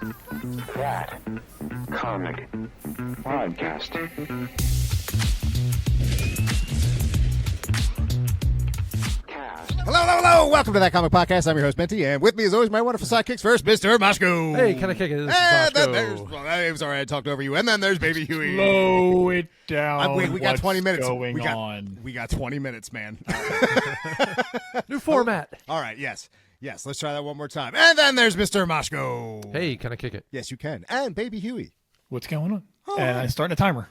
That comic podcast. Hello, hello, hello. Welcome to That Comic Podcast. I'm your host, Benty, and with me, as always, my wonderful sidekicks. First, Mr. Moshko. Hey, can I kick it? This is And then Moshko. I'm sorry, I talked over you. And then there's Baby Huey. Slow it down. We got 20 minutes. Going we got, on? We got 20 minutes, man. New format. All right, yes. Yes, let's try that one more time. And then there's Mr. Moshko. Hey, can I kick it? Yes, you can. And Baby Huey. What's going on? Oh, and right. I'm starting a timer.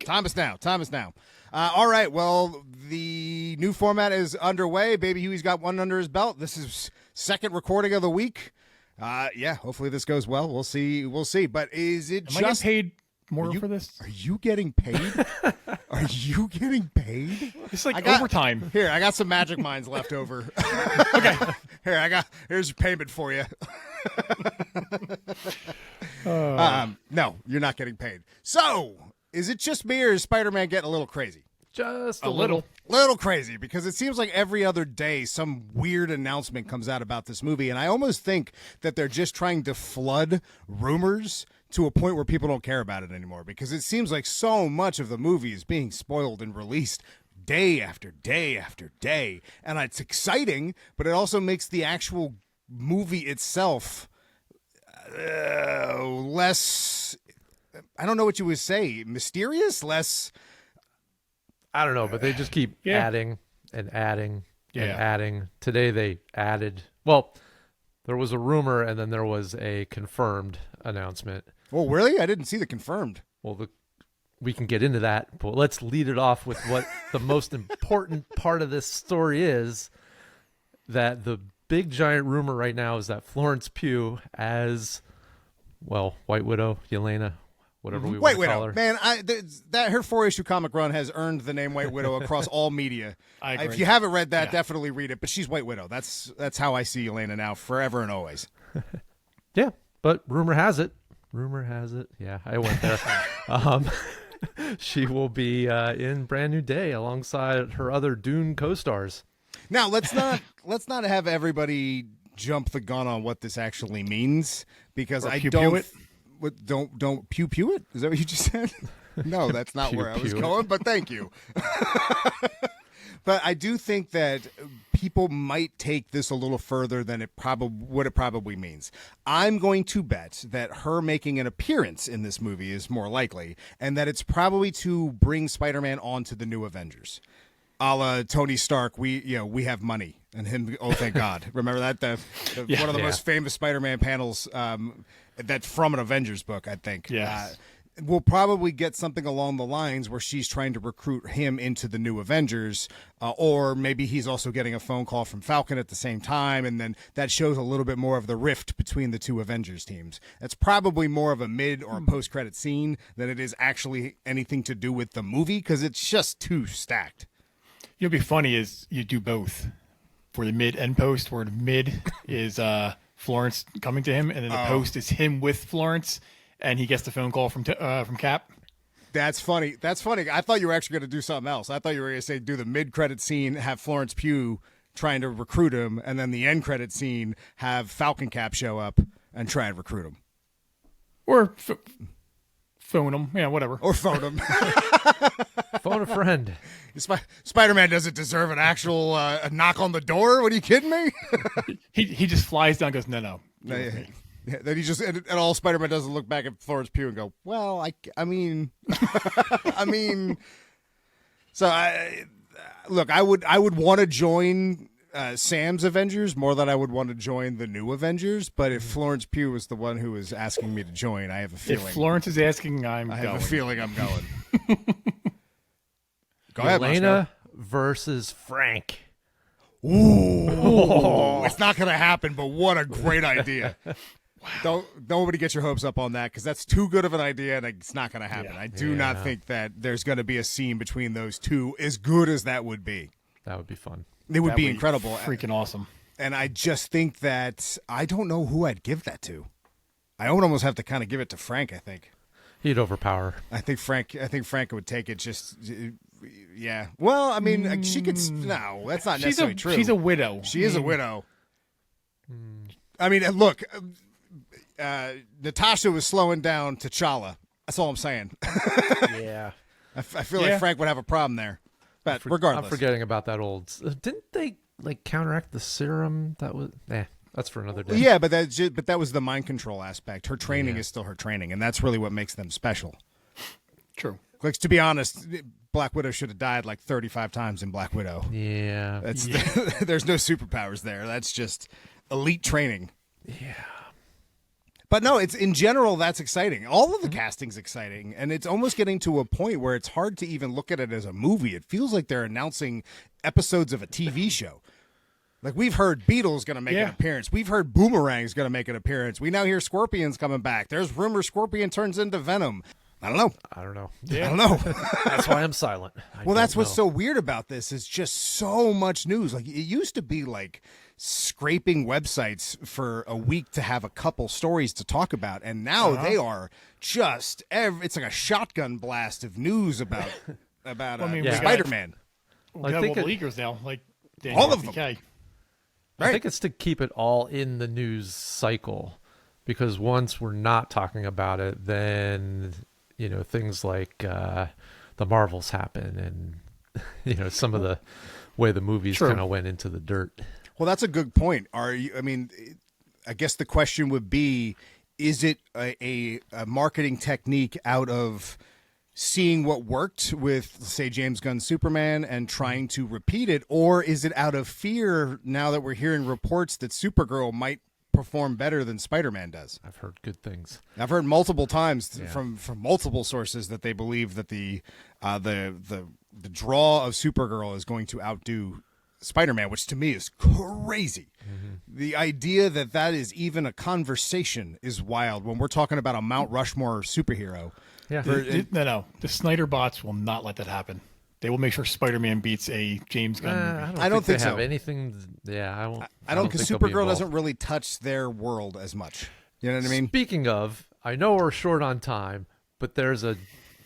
Time is now. Time is now. All right. Well, the new format is underway. Baby Huey's got one under his belt. This is second recording of the week. Yeah. Hopefully this goes well. We'll see. We'll see. But is it Am I getting paid more for this? Are you getting paid? Are you getting paid? It's like overtime. Here, I got some Magic Minds left over. Okay. Here's payment for you. No, you're not getting paid. So, is it just me or is Spider-Man getting a little crazy? Just A little. Little crazy, because it seems like every other day some weird announcement comes out about this movie, and I almost think that they're just trying to flood rumors to a point where people don't care about it anymore, because it seems like so much of the movie is being spoiled and released day after day after day, and it's exciting, but it also makes the actual movie itself less, I don't know what you would say, mysterious, less... I don't know, but they just keep adding and adding and adding. Today they added, well, there was a rumor and then there was a confirmed announcement. Oh, really? I didn't see the confirmed. Well, we can get into that, but let's lead it off with what the most important part of this story is, that the big giant rumor right now is that Florence Pugh as, well, White Widow, Yelena, whatever we want to call her. Man, that her 4-issue comic run has earned the name White Widow across all media. I agree. If you haven't read that, definitely read it. But she's White Widow. That's how I see Yelena now, forever and always. Yeah, but rumor has it. Yeah, I went there. She will be in Brand New Day alongside her other Dune co-stars. Now let's not have everybody jump the gun on what this actually means, because Or I pew don't. pew it. Don't pew pew it? Is that what you just said? No, that's not Pew where I was pew it. going, but thank you. But I do think that people might take this a little further than it probably means. I'm going to bet that her making an appearance in this movie is more likely, and that it's probably to bring Spider-Man onto the new Avengers. A la Tony Stark, we have money, and him. Oh, thank God! Remember that one of the most famous Spider-Man panels. That's from an Avengers book, I think. Yes. We'll probably get something along the lines where she's trying to recruit him into the new Avengers, or maybe he's also getting a phone call from Falcon at the same time, and then that shows a little bit more of the rift between the two Avengers teams. That's probably more of a mid or a post-credit scene than it is actually anything to do with the movie, because it's just too stacked. You'll be funny is you do both for the mid and post, where the mid is Florence coming to him, and then the post is him with Florence, and he gets the phone call from Cap. That's funny. I thought you were actually going to do something else. I thought you were going to say do the mid-credit scene, have Florence Pugh trying to recruit him, and then the end-credit scene, have Falcon Cap show up and try and recruit him. Or phone him. Yeah, whatever. Or phone him. Phone a friend. Spider-Man doesn't deserve an actual a knock on the door. What, are you kidding me? He just flies down and goes, no. Yeah, then he just and all Spider-Man does is look back at Florence Pugh and go, well, I mean, so I would want to join Sam's Avengers more than I would want to join the new Avengers. But if Florence Pugh was the one who was asking me to join, I have a feeling. If Florence is asking, I have a feeling I'm going. Go ahead, Yelena versus Frank. Ooh, it's not going to happen, but what a great idea. Wow. Nobody get your hopes up on that, because that's too good of an idea, and it's not going to happen. I do not think that there's going to be a scene between those two, as good as that would be. That would be fun. It would be incredible. Freaking awesome. And I just think that I don't know who I'd give that to. I would almost have to kind of give it to Frank, I think. He'd overpower. I think Frank would take it yeah. Well, I mean, she could. No, that's not necessarily true. She's a widow. She is a widow. I mean, look, Natasha was slowing down T'Challa. That's all I'm saying. Yeah. I feel like Frank would have a problem there. But regardless. I'm forgetting about that old. Didn't they like counteract the serum? That was that's for another day. Yeah, but that was the mind control aspect. Her training is still her training, and that's really what makes them special. True. Like, to be honest, Black Widow should have died like 35 times in Black Widow. Yeah. There's no superpowers there. That's just elite training. Yeah. But no, it's in general, that's exciting. All of the casting's exciting, and it's almost getting to a point where it's hard to even look at it as a movie. It feels like they're announcing episodes of a TV show. Like, we've heard Beetle's going to make an appearance. We've heard Boomerang's going to make an appearance. We now hear Scorpion's coming back. There's rumor Scorpion turns into Venom. I don't know. Yeah. I don't know. That's why I'm silent. Well, that's what's so weird about this is just so much news. Like, it used to be like scraping websites for a week to have a couple stories to talk about, and now they are just it's like a shotgun blast of news about Spider-Man. We got multiple leakers now, like all of them. Right. I think it's to keep it all in the news cycle, because once we're not talking about it, then things like the Marvels happen, and some of the way the movies kind of went into the dirt. Well, that's a good point. I guess the question would be, is it a marketing technique out of seeing what worked with, say, James Gunn's Superman and trying to repeat it, or is it out of fear now that we're hearing reports that Supergirl might perform better than Spider-Man does? I've heard good things. I've heard multiple times from multiple sources that they believe that the draw of Supergirl is going to outdo Spider-Man, which to me is crazy. Mm-hmm. The idea that is even a conversation is wild when we're talking about a Mount Rushmore superhero. Yeah. No. The Snyder bots will not let that happen. They will make sure Spider-Man beats a James Gunn movie. I don't think they so. Have anything. Yeah, I don't because Supergirl doesn't really touch their world as much. You know what I mean? Speaking of, I know we're short on time, but there's a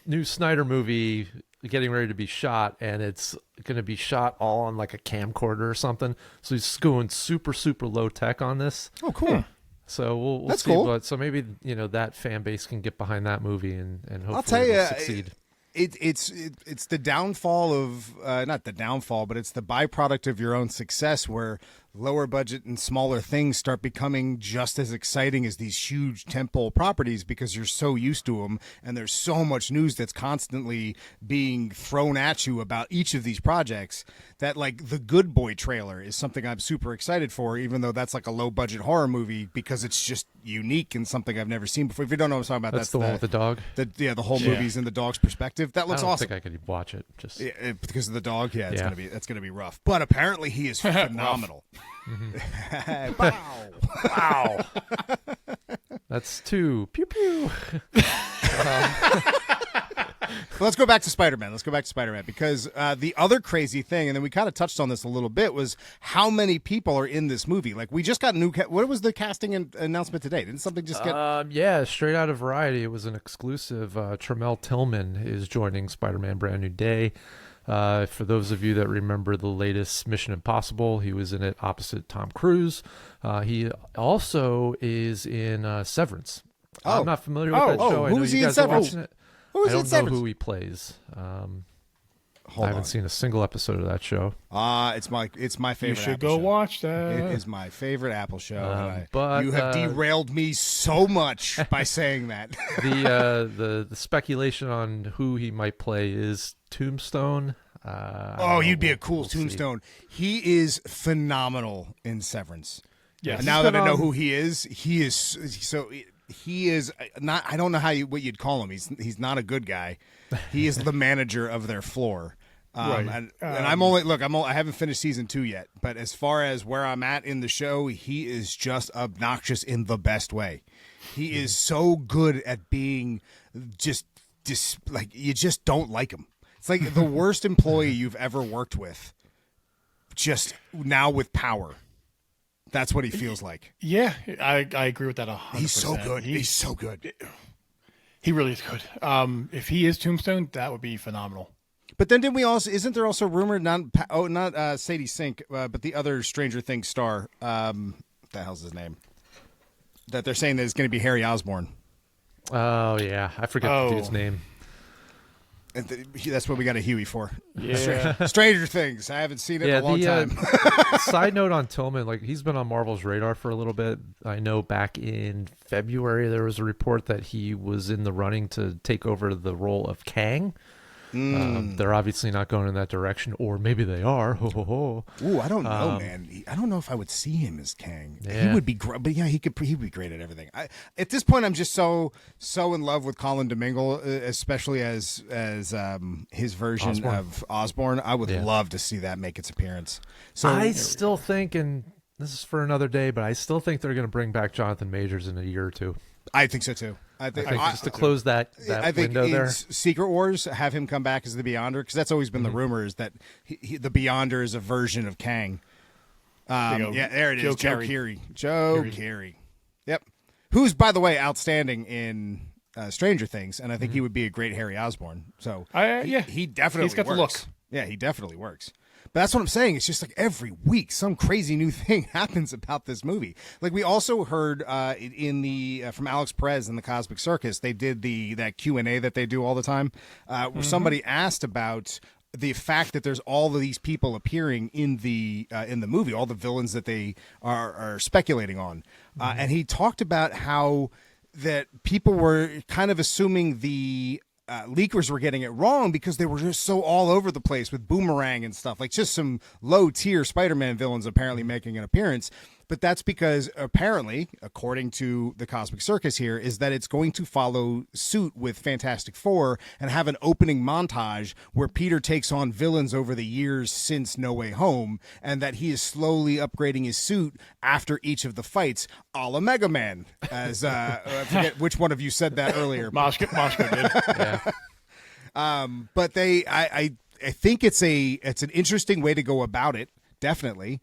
new Snyder movie getting ready to be shot, and it's going to be shot all on like a camcorder or something. So he's going super, super low tech on this. Oh, cool. So we'll That's see. cool. But so maybe that fan base can get behind that movie and hopefully I'll tell you, succeed. It's the downfall of not the downfall, but it's the byproduct of your own success, where lower budget and smaller things start becoming just as exciting as these huge tentpole properties, because you're so used to them, and there's so much news that's constantly being thrown at you about each of these projects, that like the Good Boy trailer is something I'm super excited for, even though that's like a low budget horror movie, because it's just unique and something I've never seen before. If you don't know what I'm talking about, that's the one with the dog. The whole movie's in the dog's perspective. That looks awesome. I don't think I could watch it just because of the dog. Yeah, it's gonna be rough. But apparently he is phenomenal. Wow. That's 2. Pew pew. Let's go back to Spider-Man. Because the other crazy thing, and then we kind of touched on this a little bit, was how many people are in this movie. Like, we just got what was the casting announcement today? Didn't something just get... straight out of Variety. It was an exclusive. Tremel Tillman is joining Spider-Man Brand New Day. For those of you that remember the latest Mission Impossible, he was in it opposite Tom Cruise. He also is in Severance. I'm not familiar with that show. I know you guys are watching it. I don't know who he plays. I haven't seen a single episode of that show. It's my favorite. You should go show. Watch that. It is my favorite Apple show. But you have derailed me so much by saying that. The speculation on who he might play is Tombstone. You'd be a cool Tombstone. He is phenomenal in Severance. Yes. Now that I know who he is so. He is not. I don't know what you'd call him. He's not a good guy. He is the manager of their floor. Right. And I haven't finished season 2 yet. But as far as where I'm at in the show, he is just obnoxious in the best way. He is so good at being just like, you just don't like him. It's like the worst employee you've ever worked with, just now with power. That's what he feels like. Yeah, I agree with that 100%. He's so good. He's so good. He really is good. If he is Tombstone, that would be phenomenal. But then isn't there also rumor, not Sadie Sink, but the other Stranger Things star, what the hell's his name? that they're saying that it's going to be Harry Osborn. Oh yeah, I forget the dude's name. And that's what we got a Huey for. Yeah. Stranger Things. I haven't seen it in a long time. Side note on Tillman, like he's been on Marvel's radar for a little bit. I know back in February there was a report that he was in the running to take over the role of Kang. They're obviously not going in that direction, or maybe they are. Ho ho ho. Ooh, I don't know, man. I don't know if I would see him as Kang. Yeah. He would be great, but yeah, he would be great at everything. At this point, I'm just so in love with Colin Domingo, especially as his version of Osborn. I would love to see that make its appearance. So I still think, and this is for another day, but I still think they're going to bring back Jonathan Majors in a year or two. I think so too. I think just to close that window there. Secret Wars, have him come back as the Beyonder, because that's always been the rumor, is that the Beyonder is a version of Kang. Yeah, there it is. Joe Keery. Yep. Who's, by the way, outstanding in Stranger Things, and I think he would be a great Harry Osborn. So he definitely He's got the works. look. Yeah, he definitely works. But that's what I'm saying. It's just like every week some crazy new thing happens about this movie. Like we also heard in the from Alex Perez in the Cosmic Circus, they did that Q&A that they do all the time, where somebody asked about the fact that there's all of these people appearing in the movie, all the villains that they are speculating on, and he talked about how that people were kind of assuming the leakers were getting it wrong because they were just so all over the place with Boomerang and stuff, like just some low tier Spider-Man villains apparently making an appearance. But that's because apparently, according to the Cosmic Circus here, is that it's going to follow suit with Fantastic Four and have an opening montage where Peter takes on villains over the years since No Way Home, and that he is slowly upgrading his suit after each of the fights, a la Mega Man. As I forget which one of you said that earlier. Moshko did. Yeah. But I think it's an interesting way to go about it. Definitely.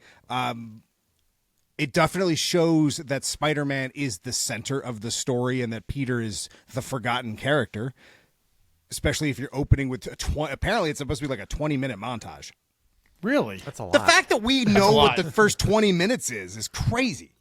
It definitely shows that Spider-Man is the center of the story and that Peter is the forgotten character, especially if you're opening with apparently it's supposed to be like a 20-minute montage. Really? That's a lot. The fact that we know what the first 20 minutes is crazy.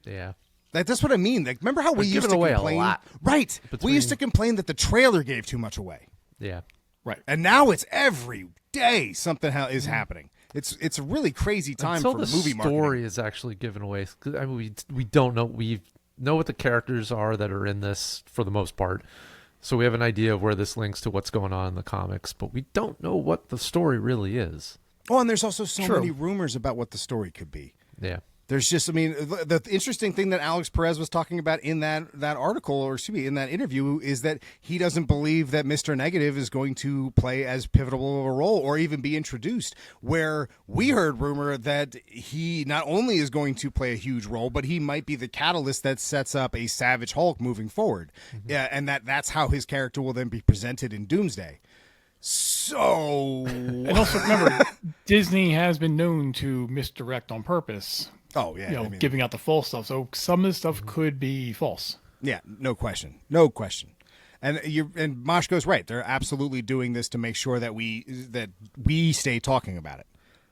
Yeah. Like, that's what I mean. Like, remember how we used to complain? A lot right. We used to complain that the trailer gave too much away. Yeah. Right. And now it's every day something is happening. It's a really crazy time for movie marketing. Until the story is actually given away. 'Cause, I mean, we don't know. We know what the characters are that are in this for the most part. So we have an idea of where this links to what's going on in the comics, but we don't know what the story really is. Oh, and there's also so many rumors about what the story could be. Yeah. There's just, I mean, the interesting thing that Alex Perez was talking about in that article, or excuse me, in that interview, is that he doesn't believe that Mr. Negative is going to play as pivotal of a role or even be introduced, where we heard rumor that he not only is going to play a huge role, but he might be the catalyst that sets up a Savage Hulk moving forward. Yeah, and that's how his character will then be presented in Doomsday. So... And also remember, Disney has been known to misdirect on purpose. Oh, yeah. I mean, giving out the false stuff. So some of the stuff could be false. Yeah, no question. No question. And Mosh goes right. They're absolutely doing this to make sure that we stay talking about it.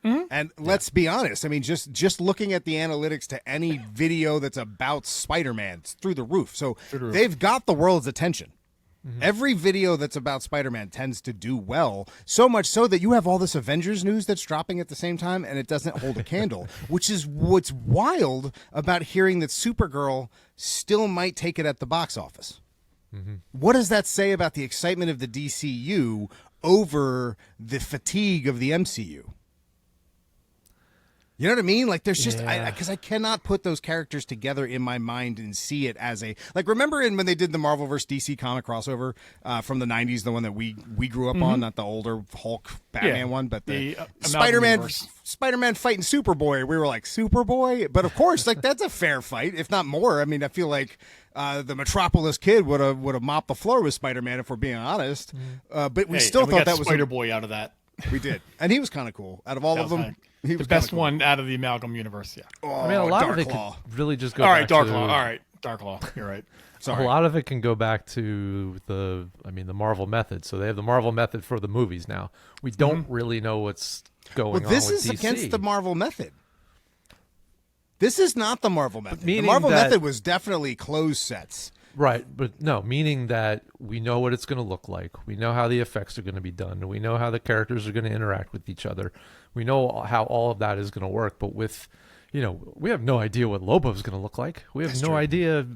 Mm-hmm. And let's be honest. I mean, just looking at the analytics to any video that's about Spider-Man, it's through the roof. So they've got the world's attention. Mm-hmm. Every video that's about Spider-Man tends to do well, so much so that you have all this Avengers news that's dropping at the same time, and it doesn't hold a candle, which is what's wild about hearing that Supergirl still might take it at the box office. Mm-hmm. What does that say about the excitement of the DCU over the fatigue of the MCU? You know what I mean? Like, there's just, because I cannot put those characters together in my mind and see it as a, like, remember when they did the Marvel vs. DC comic crossover from the 90s, the one that we grew up on, not the older Hulk Batman one, but the Spider-Man fighting Superboy. We were like, Superboy? But of course, like, that's a fair fight, if not more. I mean, I feel like the Metropolis Kid would have mopped the floor with Spider-Man, if we're being honest. But we still thought that was Spider-Boy out of that. We did. And he was kind of cool. Out of all of them, he was the best cool. one out of the Amalgam universe, yeah. Oh, I mean, a lot Dark of it Claw. could really just go All back right, Dark to... Claw. All right, Dark Claw. You're right. Sorry. A lot of it can go back to the Marvel method. So they have the Marvel method for the movies now. We don't really know what's going on with DC. This is against the Marvel method. This is not the Marvel method. The meaning Marvel that- method was definitely closed sets. Right, but no, meaning that we know what it's going to look like. We know how the effects are going to be done. We know how the characters are going to interact with each other. We know how all of that is going to work. But with, we have no idea what Lobo's going to look like. We have no idea,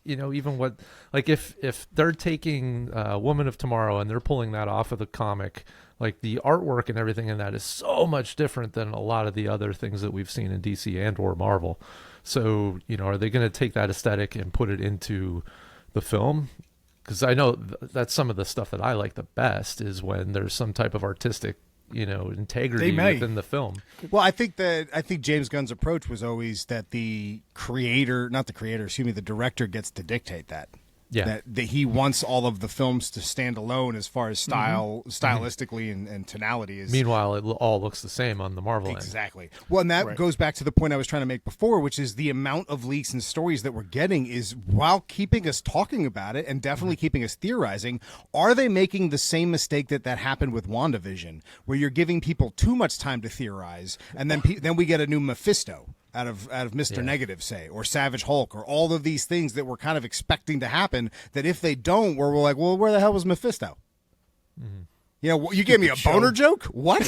even what, like if they're taking Woman of Tomorrow and they're pulling that off of the comic, like the artwork and everything in that is so much different than a lot of the other things that we've seen in DC and or Marvel. So, are they going to take that aesthetic and put it into the film? Because I know that's some of the stuff that I like the best is when there's some type of artistic, integrity within the film. Well, I think James Gunn's approach was always that the director gets to dictate that. Yeah. That he wants all of the films to stand alone as far as stylistically and tonality. Meanwhile, it all looks the same on the Marvel end. Exactly. Well, and that goes back to the point I was trying to make before, which is the amount of leaks and stories that we're getting is, while keeping us talking about it and definitely keeping us theorizing, are they making the same mistake that happened with WandaVision, where you're giving people too much time to theorize, and then we get a new Mephisto out of Mr. Negative, say, or Savage Hulk, or all of these things that we're kind of expecting to happen, that if they don't, we're like, well, where the hell was Mephisto? You gave me a boner joke? What?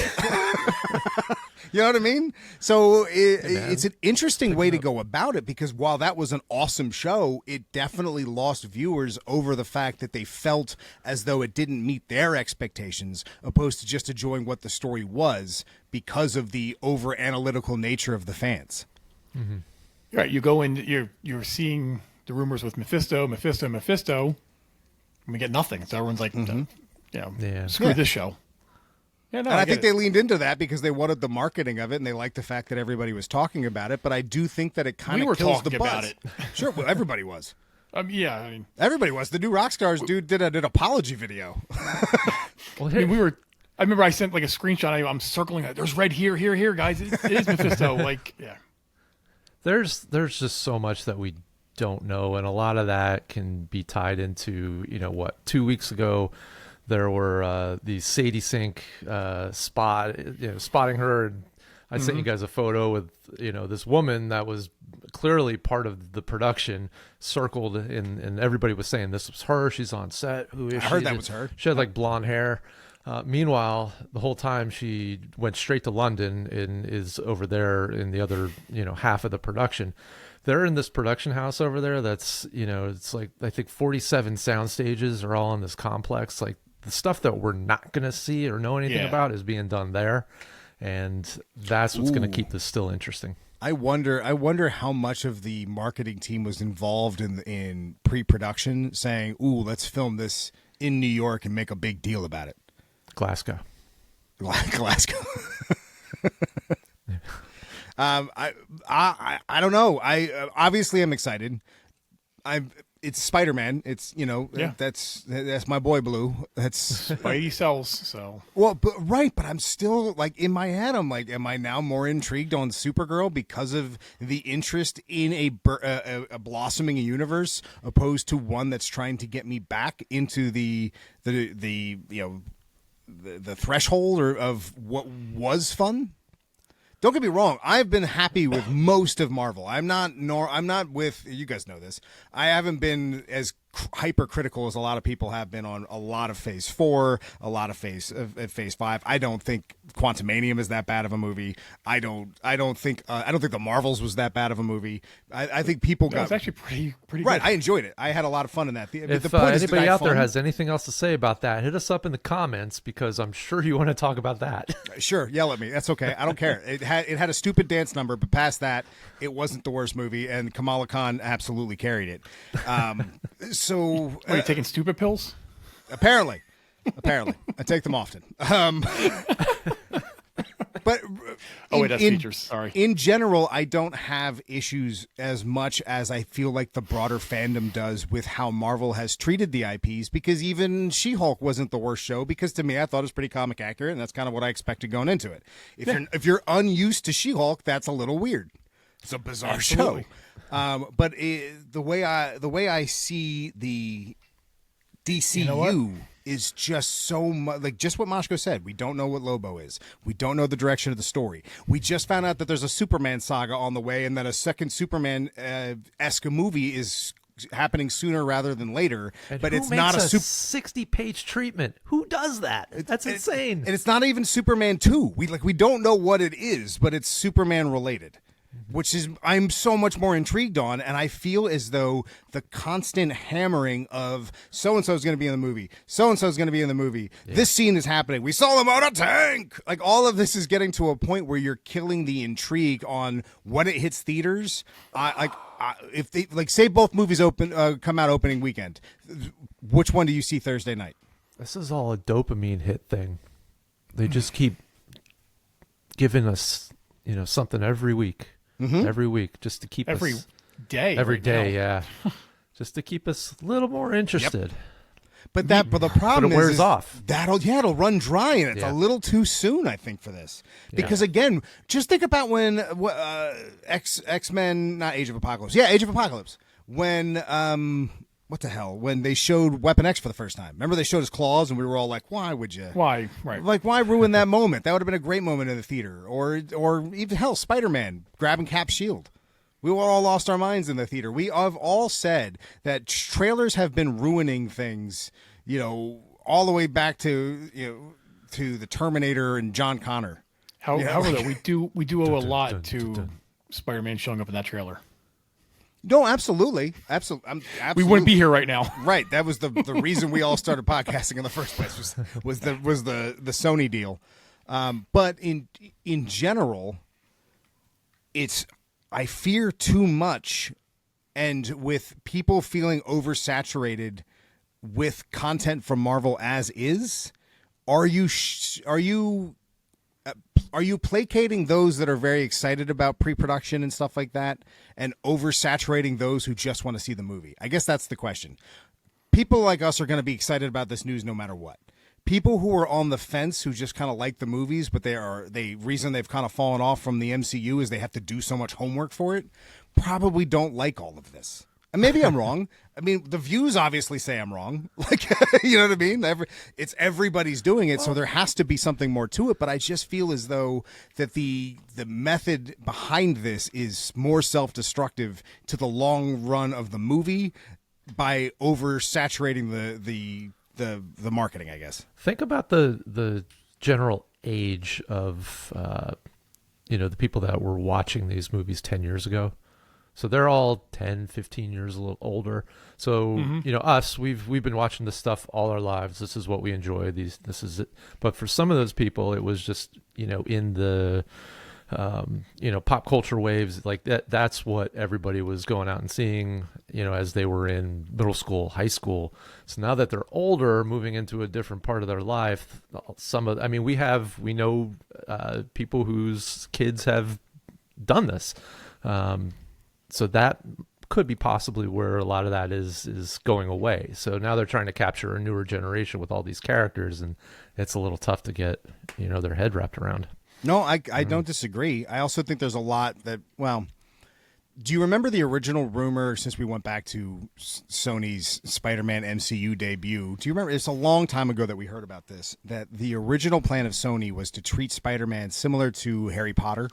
You know what I mean? So it's an interesting way to go about it, because while that was an awesome show, it definitely lost viewers over the fact that they felt as though it didn't meet their expectations, opposed to just enjoying what the story was because of the over-analytical nature of the fans. Mm-hmm. Right, you go in, you're seeing the rumors with Mephisto, and we get nothing. So everyone's like, screw this show. Yeah, no, and I think they leaned into that because they wanted the marketing of it, and they liked the fact that everybody was talking about it. But I do think that it kind of kills the buzz. About it. Sure, well, everybody was. Yeah, I mean, everybody was. The new Rockstars dude did an apology video. Well, I remember I sent like a screenshot. I'm circling it. There's red here, guys. It is Mephisto. There's just so much that we don't know, and a lot of that can be tied into 2 weeks ago there were these Sadie Sink spotting her, and I sent you guys a photo with this woman that was clearly part of the production circled, and everybody was saying this was her. She's on set. Who is she? I heard that was her. She had like blonde hair. Meanwhile, the whole time she went straight to London and is over there in the other, half of the production. They're in this production house over there. That's, it's like, I think 47 sound stages are all in this complex. Like the stuff that we're not going to see or know anything about is being done there. And that's what's going to keep this still interesting. I wonder how much of the marketing team was involved in pre-production saying, ooh, let's film this in New York and make a big deal about it. Glasgow. I don't know. I obviously am excited. It's Spider-Man. It's that's my boy Blue. That's Spidey sells. So but I'm still like in my head. I'm like, am I now more intrigued on Supergirl because of the interest in a blossoming universe, opposed to one that's trying to get me back into the threshold of what was fun? Don't get me wrong. I've been happy with most of Marvel. I'm not with, you guys know this. I haven't been as hypercritical as a lot of people have been on a lot of Phase 4, a lot of Phase 5. I don't think Quantumanium is that bad of a movie. I don't think The Marvels was that bad of a movie. I think people got. It's actually pretty right. Good. I enjoyed it. I had a lot of fun in that. If the point anybody out there has anything else to say about that, hit us up in the comments, because I'm sure you want to talk about that. Sure, yell at me. That's okay. I don't care. It had a stupid dance number, but past that, it wasn't the worst movie, and Kamala Khan absolutely carried it. So, are you taking stupid pills? Apparently, I take them often. But that's features. Sorry. In general, I don't have issues as much as I feel like the broader fandom does with how Marvel has treated the IPs, because even She-Hulk wasn't the worst show, because to me, I thought it was pretty comic accurate, and that's kind of what I expected going into it. If you're unused to She-Hulk, that's a little weird. It's a bizarre show. But the way I see the DCU, is just so much like just what Mashko said. We don't know what Lobo is. We don't know the direction of the story. We just found out that there's a Superman saga on the way, and that a second Superman-esque movie is happening sooner rather than later. And but who it's makes not a 60-page treatment. Who does that? That's insane. And it's not even Superman 2. We don't know what it is, but it's Superman related. Which is I'm so much more intrigued on, and I feel as though the constant hammering of so-and-so is going to be in the movie, so-and-so is going to be in the movie, this scene is happening, we saw them on a tank! Like, all of this is getting to a point where you're killing the intrigue on when it hits theaters. If they, like, say both movies come out opening weekend, which one do you see Thursday night? This is all a dopamine hit thing. They just keep giving us, something every week. Every week, just to keep every us day. every right day, now. yeah, just to keep us a little more interested. But the problem it wears is off. It'll run dry, and it's a little too soon, I think, for this. Because again, just think about when X-Men, not Age of Apocalypse, Age of Apocalypse, when what the hell, when they showed Weapon X for the first time. Remember they showed his claws, and we were all like, why would you? Why? Right. Like, why ruin that moment? That would have been a great moment in the theater. Or even, hell, Spider-Man grabbing Cap's shield. We all lost our minds in the theater. We have all said that trailers have been ruining things, all the way back to the Terminator and John Connor. However, though, we do owe a lot to Spider-Man showing up in that trailer. No, absolutely. Absolutely. We wouldn't be here right now. Right. That was the reason we all started podcasting in the first place was the Sony deal. But in general, I fear too much, and with people feeling oversaturated with content from Marvel as is, are you placating those that are very excited about pre-production and stuff like that, and oversaturating those who just want to see the movie? I guess that's the question. People like us are going to be excited about this news no matter what. People who are on the fence, who just kind of like the movies, but reason they've kind of fallen off from the MCU is they have to do so much homework for it, probably don't like all of this. And maybe I'm wrong. I mean, the views obviously say I'm wrong. Like, you know what I mean? It's everybody's doing it, so there has to be something more to it. But I just feel as though that the method behind this is more self-destructive to the long run of the movie by oversaturating the marketing, I guess. Think about the general age of the people that were watching these movies 10 years ago. So they're all 10, 15 years a little older. So, us, we've been watching this stuff all our lives. This is what we enjoy. This is it. But for some of those people, it was just, in the, pop culture waves like that. That's what everybody was going out and seeing, as they were in middle school, high school. So now that they're older, moving into a different part of their life, we know people whose kids have done this. So that could be possibly where a lot of that is going away. So now they're trying to capture a newer generation with all these characters, and it's a little tough to get, their head wrapped around. No, I don't disagree. I also think there's a lot that, do you remember the original rumor, since we went back to Sony's Spider-Man MCU debut? Do you remember? It's a long time ago that we heard about this, that the original plan of Sony was to treat Spider-Man similar to Harry Potter.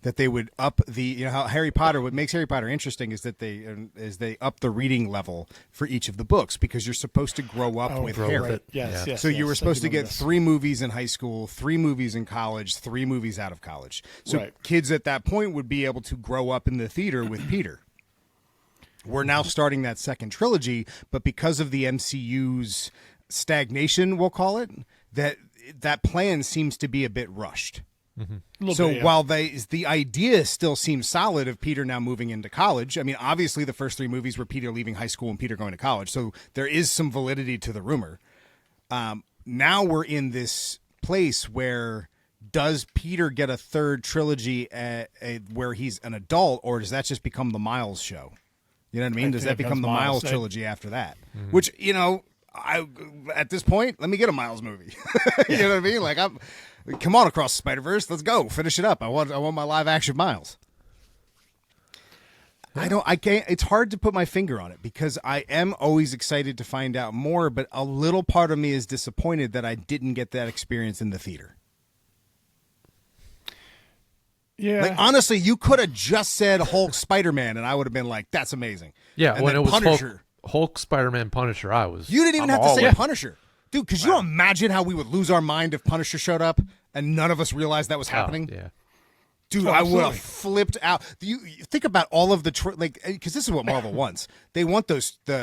That they would up how Harry Potter, what makes Harry Potter interesting is that they up the reading level for each of the books, because you're supposed to grow up with Harry. Right. Yes. So you were supposed to get 3 movies in high school, 3 movies in college, 3 movies out of college. So kids at that point would be able to grow up in the theater with Peter. We're now starting that second trilogy, but because of the MCU's stagnation, we'll call it, that plan seems to be a bit rushed. Mm-hmm. While the idea still seems solid of Peter now moving into college, I mean, obviously the first 3 movies were Peter leaving high school and Peter going to college, so there is some validity to the rumor. Now we're in this place where, does Peter get a third trilogy where he's an adult, or does that just become the Miles show? You know what I mean? Does that become the Miles trilogy after that? Mm-hmm. Which, at this point, let me get a Miles movie. You know what I mean? Like, come on, Across the Spider-Verse, let's go finish it up. I want my live action Miles. I can't, it's hard to put my finger on it because I am always excited to find out more, but a little part of me is disappointed that I didn't get that experience in the theater. Yeah. Like, honestly, you could have just said Hulk Spider-Man and I would have been like, that's amazing. Yeah, and when then it was Punisher. Hulk, Spider-Man, Punisher, You didn't even have to say in. Punisher. Dude, could you imagine how we would lose our mind if Punisher showed up and none of us realized that was happening? Yeah. Dude, I would have flipped out. You think about all of the because this is what Marvel wants. They want the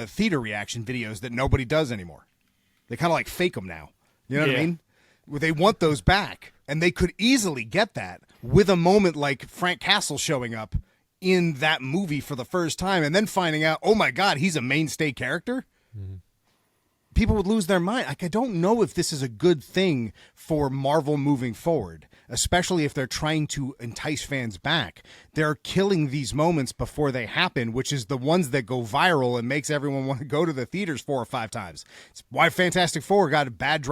theater reaction videos that nobody does anymore. They kind of like fake them now. You know what I mean? They want those back, and they could easily get that with a moment like Frank Castle showing up in that movie for the first time, and then finding out, oh my God, he's a mainstay character. Mm-hmm. People would lose their mind. Like, I don't know if this is a good thing for Marvel moving forward, especially if they're trying to entice fans back. They're killing these moments before they happen, which is the ones that go viral and makes everyone want to go to the theaters 4 or 5 times. It's why Fantastic Four got a bad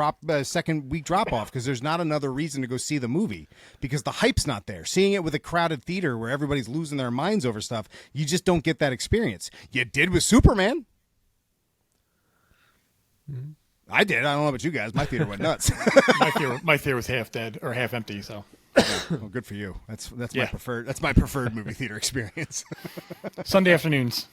second week drop off, because there's not another reason to go see the movie because the hype's not there. Seeing it with a crowded theater where everybody's losing their minds over stuff, you just don't get that experience. You did with Superman. I did. I don't know about you guys. My theater went nuts. my theater was half dead or half empty. So, well, good for you. That's my preferred. That's my preferred movie theater experience. Sunday afternoons.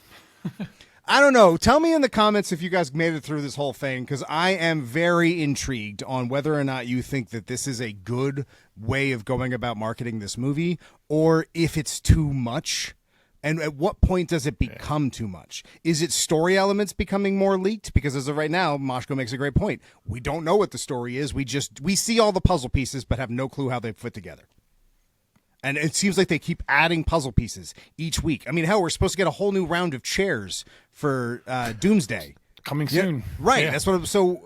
I don't know. Tell me in the comments if you guys made it through this whole thing, because I am very intrigued on whether or not you think that this is a good way of going about marketing this movie, or if it's too much. And at what point does it become too much? Is it story elements becoming more leaked? Because as of right now, Moshko makes a great point. We don't know what the story is. We see all the puzzle pieces, but have no clue how they fit together. And it seems like they keep adding puzzle pieces each week. I mean, hell, we're supposed to get a whole new round of chairs for Doomsday. Coming soon. Yeah, right. Yeah. That's what. So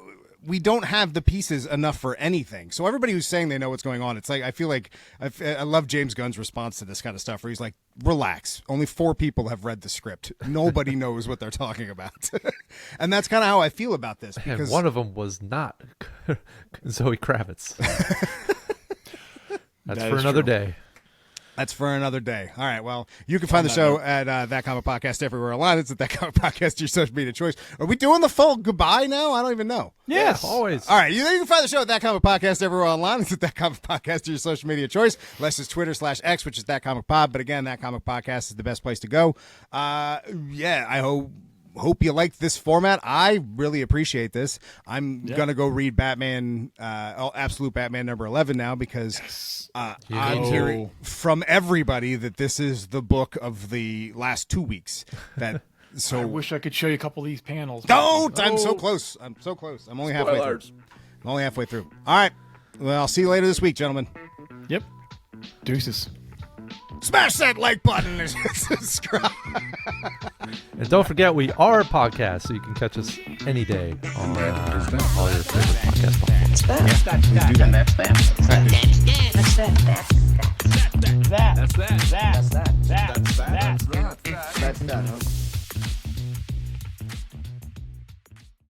we don't have the pieces enough for anything. So everybody who's saying they know what's going on, it's like, I feel like I love James Gunn's response to this kind of stuff where he's like, relax. Only 4 people have read the script. Nobody knows what they're talking about. And that's kind of how I feel about this. Because And one of them was not Zoe Kravitz. That's for another day. That's for another day. All right. Well, you can find the show at That Comic Podcast everywhere online. It's at That Comic Podcast, your social media choice. Are we doing the full goodbye now? I don't even know. Yes, always. All right. You can find the show at That Comic Podcast everywhere online. It's at That Comic Podcast, your social media choice. Less is Twitter/X, which is That Comic Pod. But again, That Comic Podcast is the best place to go. I hope you liked this format. I really appreciate this. I'm gonna go read Batman, Absolute Batman number 11 now, because I'm hearing from everybody that this is the book of the last 2 weeks. I wish I could show you a couple of these panels. Don't! I'm so close. I'm only halfway through. I'm only halfway through. All right. Well, I'll see you later this week, gentlemen. Yep. Deuces. Smash that like button and subscribe. And don't forget, we are a podcast, so you can catch us any day on all your favorite podcast platforms. That's that, huh?